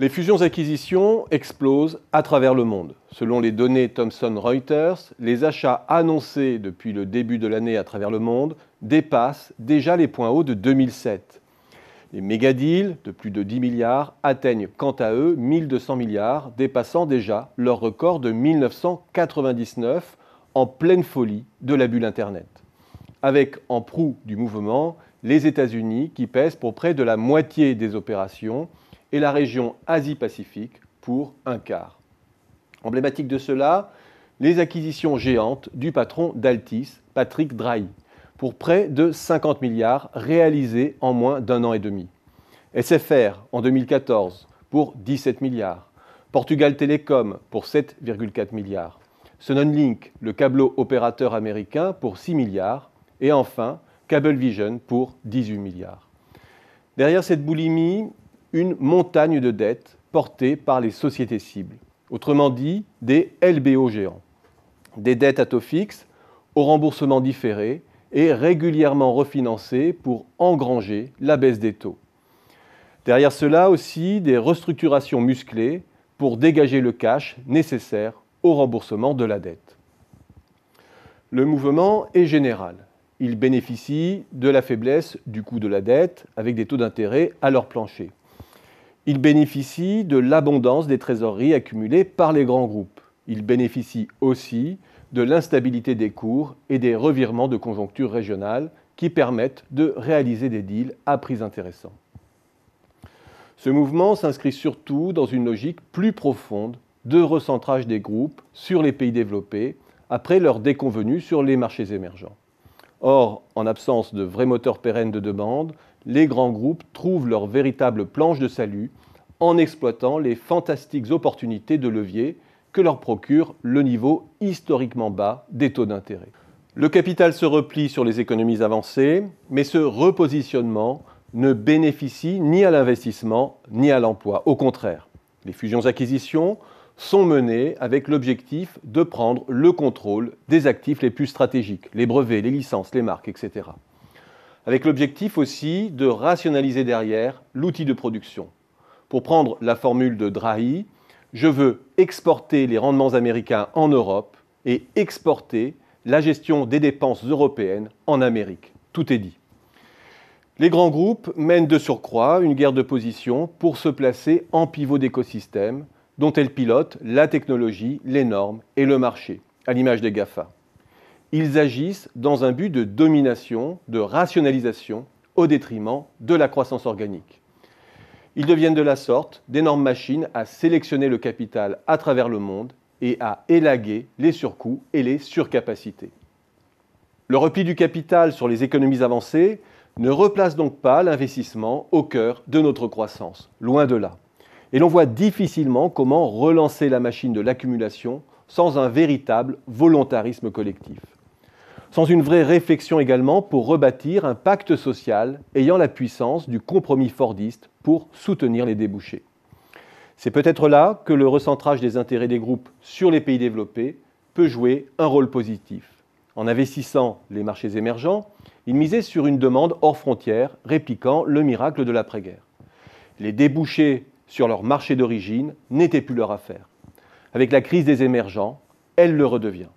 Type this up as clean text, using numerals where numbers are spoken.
Les fusions-acquisitions explosent à travers le monde. Selon les données Thomson Reuters, les achats annoncés depuis le début de l'année à travers le monde dépassent déjà les points hauts de 2007. Les méga-deals de plus de 10 milliards atteignent quant à eux 1200 milliards, dépassant déjà leur record de 1999 en pleine folie de la bulle Internet. Avec en proue du mouvement les États-Unis qui pèsent pour près de la moitié des opérations et la région Asie-Pacifique pour un quart. Emblématique de cela, les acquisitions géantes du patron d'Altis, Patrick Drahi, pour près de 50 milliards réalisées en moins d'un an et demi. SFR en 2014 pour 17 milliards. Portugal Telecom pour 7,4 milliards. Sunonlink, le câbleau opérateur américain, pour 6 milliards. Et enfin, Cablevision pour 18 milliards. Derrière cette boulimie, une montagne de dettes portées par les sociétés cibles. Autrement dit, des LBO géants. Des dettes à taux fixe, au remboursement différé et régulièrement refinancées pour engranger la baisse des taux. Derrière cela aussi, des restructurations musclées pour dégager le cash nécessaire au remboursement de la dette. Le mouvement est général. Ils bénéficient de la faiblesse du coût de la dette avec des taux d'intérêt à leur plancher. Ils bénéficient de l'abondance des trésoreries accumulées par les grands groupes. Ils bénéficient aussi de l'instabilité des cours et des revirements de conjoncture régionale qui permettent de réaliser des deals à prix intéressants. Ce mouvement s'inscrit surtout dans une logique plus profonde de recentrage des groupes sur les pays développés après leur déconvenue sur les marchés émergents. Or, en absence de vrais moteurs pérennes de demande, les grands groupes trouvent leur véritable planche de salut en exploitant les fantastiques opportunités de levier que leur procure le niveau historiquement bas des taux d'intérêt. Le capital se replie sur les économies avancées, mais ce repositionnement ne bénéficie ni à l'investissement ni à l'emploi. Au contraire, les fusions-acquisitions sont menées avec l'objectif de prendre le contrôle des actifs les plus stratégiques, les brevets, les licences, les marques, etc. Avec l'objectif aussi de rationaliser derrière l'outil de production. Pour prendre la formule de Drahi, je veux exporter les rendements américains en Europe et exporter la gestion des dépenses européennes en Amérique. Tout est dit. Les grands groupes mènent de surcroît une guerre de position pour se placer en pivot d'écosystème dont elles pilotent la technologie, les normes et le marché, à l'image des GAFA. Ils agissent dans un but de domination, de rationalisation, au détriment de la croissance organique. Ils deviennent de la sorte d'énormes machines à sélectionner le capital à travers le monde et à élaguer les surcoûts et les surcapacités. Le repli du capital sur les économies avancées ne replace donc pas l'investissement au cœur de notre croissance, loin de là. Et l'on voit difficilement comment relancer la machine de l'accumulation sans un véritable volontarisme collectif. Sans une vraie réflexion également pour rebâtir un pacte social ayant la puissance du compromis fordiste pour soutenir les débouchés. C'est peut-être là que le recentrage des intérêts des groupes sur les pays développés peut jouer un rôle positif. En investissant les marchés émergents, ils misaient sur une demande hors frontières, répliquant le miracle de l'après-guerre. Les débouchés sur leur marché d'origine n'était plus leur affaire. Avec la crise des émergents, elle le redevient.